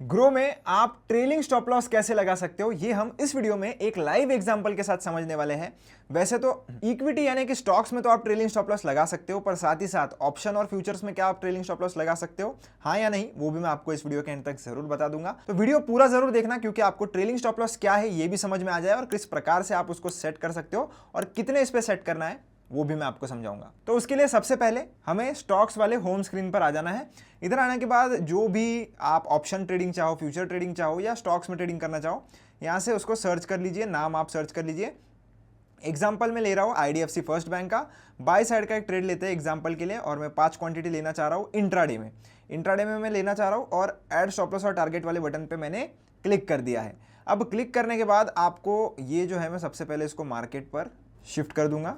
Grow में आप trailing stop loss कैसे लगा सकते हो, ये हम इस वीडियो में एक लाइव एग्जांपल के साथ समझने वाले हैं। वैसे तो इक्विटी यानी कि स्टॉक्स में तो आप ट्रेलिंग स्टॉप लॉस लगा सकते हो, पर साथ ही साथ ऑप्शन और फ्यूचर्स में क्या आप ट्रेलिंग स्टॉप लॉस लगा सकते हो, हाँ या नहीं, वो भी मैं आपको इस वीडियो के एंड तक जरूर बता दूंगा। तो वीडियो पूरा जरूर देखना, क्योंकि आपको ट्रेलिंग स्टॉप लॉस क्या है ये भी समझ में आ जाए और किस प्रकार से आप उसको सेट कर सकते हो और कितने इस पे सेट करना है वो भी मैं आपको समझाऊंगा। तो उसके लिए सबसे पहले हमें स्टॉक्स वाले होम स्क्रीन पर आ जाना है। इधर आने के बाद जो भी आप ऑप्शन ट्रेडिंग चाहो, फ्यूचर ट्रेडिंग चाहो या स्टॉक्स में ट्रेडिंग करना चाहो, यहाँ से उसको सर्च कर लीजिए, नाम आप सर्च कर लीजिए। एग्जाम्पल में ले रहा हूँ IDFC फर्स्ट बैंक का बाय साइड का एक ट्रेड लेते हैं एग्जाम्पल के लिए, और मैं 5 क्वांटिटी लेना चाह रहा हूँ इंट्राडे में। इंट्राडे में मैं लेना चाह रहा हूँ और ऐड स्टॉप लॉस और टारगेट वाले बटन पे मैंने क्लिक कर दिया है। अब क्लिक करने के बाद आपको ये जो है, मैं सबसे पहले इसको मार्केट पर शिफ्ट कर दूंगा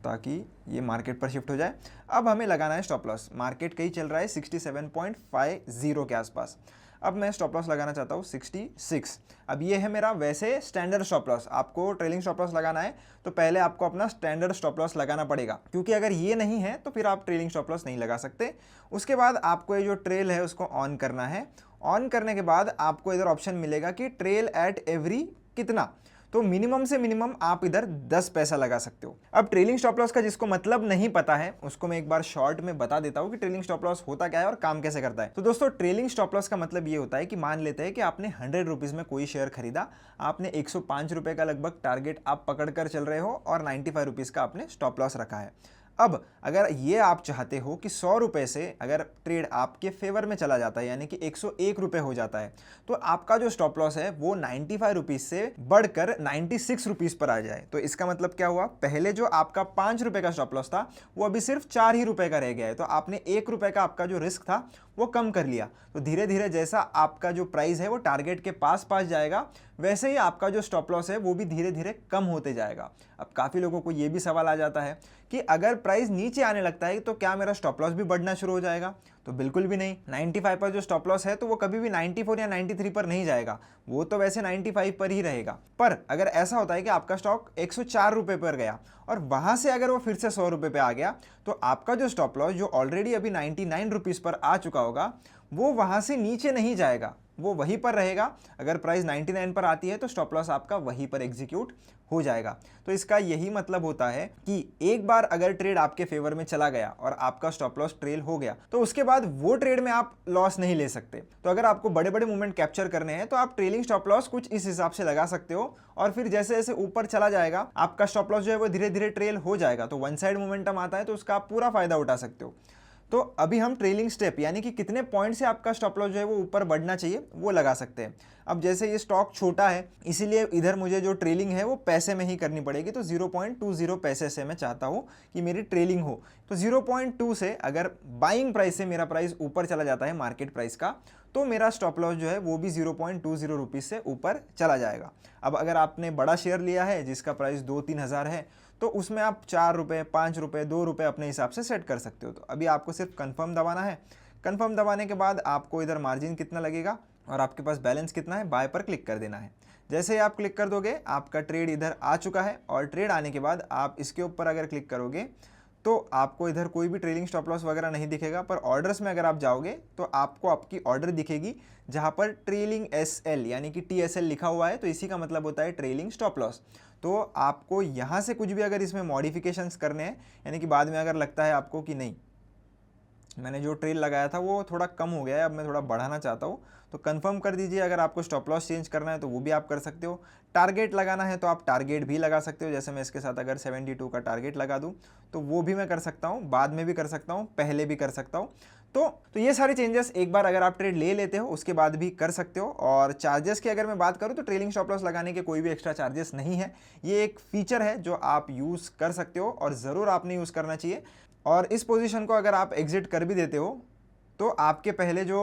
ताकि ये मार्केट पर शिफ्ट हो जाए। अब हमें लगाना है स्टॉप लॉस। मार्केट कहीं चल रहा है 67.50 के आसपास। अब मैं स्टॉप लॉस लगाना चाहता हूँ 66। अब ये है मेरा वैसे स्टैंडर्ड स्टॉप लॉस। आपको ट्रेलिंग स्टॉप लॉस लगाना है तो पहले आपको अपना स्टैंडर्ड स्टॉप लॉस लगाना पड़ेगा, क्योंकि अगर ये नहीं है तो फिर आप ट्रेलिंग स्टॉप लॉस नहीं लगा सकते। उसके बाद आपको ये जो ट्रेल है उसको ऑन करना है। ऑन करने के बाद आपको इधर ऑप्शन मिलेगा कि ट्रेल एट एवरी कितना, तो मिनिमम से मिनिमम आप इधर 10 पैसा लगा सकते हो। अब ट्रेलिंग स्टॉप लॉस का जिसको मतलब नहीं पता है उसको मैं एक बार शॉर्ट में बता देता हूं कि ट्रेलिंग स्टॉप लॉस होता क्या है और काम कैसे करता है। तो दोस्तों, ट्रेलिंग स्टॉप लॉस का मतलब ये होता है कि मान लेते हैं कि आपने 100 रुपीज में कोई शेयर खरीदा, आपने 105 रुपए का लगभग टारगेट आप पकड़ कर चल रहे हो और 95 रुपीज का आपने स्टॉप लॉस रखा है। अब अगर ये आप चाहते हो कि 100 रुपए से अगर ट्रेड आपके फेवर में चला जाता है यानी कि 101 रुपए हो जाता है, तो आपका जो स्टॉप लॉस है वो 95 रुपीज से बढ़कर 96 रुपीज पर आ जाए। तो इसका मतलब क्या हुआ, पहले जो आपका 5 रुपए का स्टॉप लॉस था वो अभी सिर्फ 4 ही रुपए का रह गया है। तो आपने 1 रुपए का आपका जो रिस्क था वो कम कर लिया। तो धीरे धीरे जैसा आपका जो प्राइस है वो टारगेट के पास पास जाएगा, वैसे ही आपका जो स्टॉप लॉस है वो भी धीरे धीरे कम होते जाएगा। अब काफ़ी लोगों को ये भी सवाल आ जाता है कि अगर प्राइस नीचे आने लगता है तो क्या मेरा स्टॉप लॉस भी बढ़ना शुरू हो जाएगा? तो बिल्कुल भी नहीं। 95 पर जो स्टॉप लॉस है तो वो कभी भी 94 या 93 पर नहीं जाएगा, वो तो वैसे 95 पर ही रहेगा। पर अगर ऐसा होता है कि आपका स्टॉक 104 रुपए पर गया और वहां से अगर वो फिर से 100 रुपए पे आ गया, तो आपका जो स्टॉप लॉस जो ऑलरेडी अभी 99 रुपीज पर आ चुका होगा वो वहां से नीचे नहीं जाएगा, वो वहीं पर रहेगा। अगर प्राइस 99 पर आती है तो स्टॉप लॉस आपका वहीं पर एग्जीक्यूट हो जाएगा। तो इसका यही मतलब होता है कि एक बार अगर ट्रेड आपके फेवर में चला गया और आपका स्टॉप लॉस ट्रेल हो गया, तो उसके बाद वो ट्रेड में आप लॉस नहीं ले सकते। तो अगर आपको बड़े बड़े मूवमेंट कैप्चर करने हैं तो आप ट्रेलिंग स्टॉप लॉस कुछ इस हिसाब से लगा सकते हो, और फिर जैसे जैसे ऊपर चला जाएगा आपका स्टॉप लॉस जो है वो धीरे धीरे ट्रेल हो जाएगा। तो वन साइड मोमेंटम आता है तो उसका आप पूरा फायदा उठा सकते हो। तो अभी हम ट्रेलिंग स्टेप यानी कि कितने पॉइंट से आपका स्टॉप लॉस जो है वो ऊपर बढ़ना चाहिए वो लगा सकते हैं। अब जैसे ये स्टॉक छोटा है इसीलिए इधर मुझे जो ट्रेलिंग है वो पैसे में ही करनी पड़ेगी। तो 0.20 पैसे से मैं चाहता हूँ कि मेरी ट्रेलिंग हो। तो 0.2 से अगर बाइंग प्राइस से मेरा प्राइस ऊपर चला जाता है मार्केट प्राइस का, तो मेरा स्टॉप लॉस जो है वो भी 0.20 रुपीज़ से ऊपर चला जाएगा। अब अगर आपने बड़ा शेयर लिया है जिसका प्राइस 2-3 हज़ार है, तो उसमें आप 4 रुपये, 5 रुपये, 2 रुपये अपने हिसाब से सेट कर सकते हो। तो अभी आपको सिर्फ कंफर्म दबाना है। कंफर्म दबाने के बाद आपको इधर मार्जिन कितना लगेगा और आपके पास बैलेंस कितना है, बाय पर क्लिक कर देना है। जैसे ही आप क्लिक कर दोगे आपका ट्रेड इधर आ चुका है, और ट्रेड आने के बाद आप इसके ऊपर अगर क्लिक करोगे तो आपको इधर कोई भी ट्रेलिंग स्टॉप लॉस वगैरह नहीं दिखेगा। पर ऑर्डर्स में अगर आप जाओगे तो आपको आपकी ऑर्डर दिखेगी जहां पर ट्रेलिंग SL यानी कि TSL लिखा हुआ है। तो इसी का मतलब होता है ट्रेलिंग स्टॉप लॉस। तो आपको यहाँ से कुछ भी अगर इसमें मॉडिफिकेशंस करने हैं, यानी कि बाद में अगर लगता है आपको कि नहीं मैंने जो ट्रेल लगाया था वो थोड़ा कम हो गया है, अब मैं थोड़ा बढ़ाना चाहता हूँ, तो कंफर्म कर दीजिए। अगर आपको स्टॉप लॉस चेंज करना है तो वो भी आप कर सकते हो। टारगेट लगाना है तो आप टारगेट भी लगा सकते हो। जैसे मैं इसके साथ अगर 72 का टारगेट लगा दूं तो वो भी मैं कर सकता हूँ, बाद में भी कर सकता हूँ, पहले भी कर सकता हूँ। तो ये सारे चेंजेस एक बार अगर आप ट्रेड ले लेते हो उसके बाद भी कर सकते हो। और चार्जेस की अगर मैं बात करूँ तो ट्रेलिंग स्टॉप लॉस लगाने के कोई भी एक्स्ट्रा चार्जेस नहीं है। ये एक फीचर है जो आप यूज़ कर सकते हो और ज़रूर आपने यूज़ करना चाहिए। और इस पोजीशन को अगर आप एग्जिट कर भी देते हो तो आपके पहले जो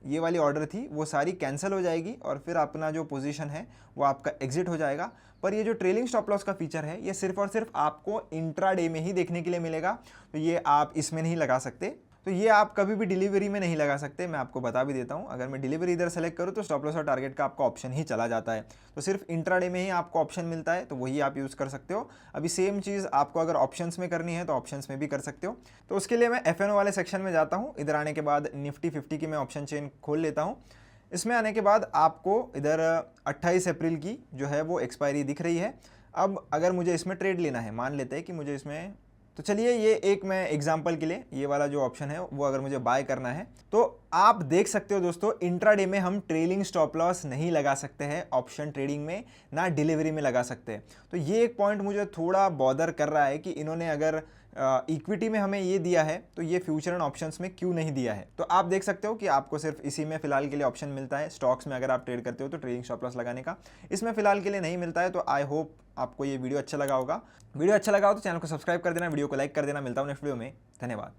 ये वाली ऑर्डर थी वो सारी कैंसिल हो जाएगी और फिर अपना जो पोजीशन है वो आपका एग्जिट हो जाएगा। पर ये जो ट्रेलिंग स्टॉप लॉस का फीचर है ये सिर्फ और सिर्फ आपको इंट्राडे में ही देखने के लिए मिलेगा। तो ये आप इसमें नहीं लगा सकते। तो ये आप कभी भी डिलीवरी में नहीं लगा सकते। मैं आपको बता भी देता हूँ, अगर मैं डिलीवरी इधर सेलेक्ट करूँ तो स्टॉप लॉस और टारगेट का आपका ऑप्शन ही चला जाता है। तो सिर्फ इंट्राडे में ही आपको ऑप्शन मिलता है, तो वही आप यूज़ कर सकते हो। अभी सेम चीज़ आपको अगर ऑप्शंस में करनी है तो ऑप्शंस में भी कर सकते हो। तो उसके लिए मैं FNO वाले सेक्शन में जाता हूँ। इधर आने के बाद निफ्टी 50 की मैं ऑप्शन चेन खोल लेता हूँ। इसमें आने के बाद आपको इधर 28 अप्रैल की जो है वो एक्सपायरी दिख रही है। अब अगर मुझे इसमें ट्रेड लेना है, मान लेते हैं कि मुझे इसमें, तो चलिए ये एक मैं एग्जांपल के लिए ये वाला जो ऑप्शन है वो अगर मुझे बाय करना है तो आप देख सकते हो दोस्तों, इंट्राडे में हम ट्रेलिंग स्टॉप लॉस नहीं लगा सकते हैं ऑप्शन ट्रेडिंग में, ना डिलीवरी में लगा सकते हैं। तो ये एक पॉइंट मुझे थोड़ा बॉदर कर रहा है कि इन्होंने अगर इक्विटी में हमें ये दिया है तो ये फ्यूचर एंड ऑप्शंस में क्यों नहीं दिया है। तो आप देख सकते हो कि आपको सिर्फ इसी में फिलहाल के लिए ऑप्शन मिलता है। स्टॉक्स में अगर आप ट्रेड करते हो तो ट्रेडिंग स्टॉप लॉस लगाने का, इसमें फिलहाल के लिए नहीं मिलता है। तो आई होप आपको ये वीडियो अच्छा लगा होगा। वीडियो अच्छा लगा हो तो चैनल को सब्सक्राइब कर देना, वीडियो को लाइक कर देना। मिलता हूँ नेक्स्ट वीडियो में, धन्यवाद।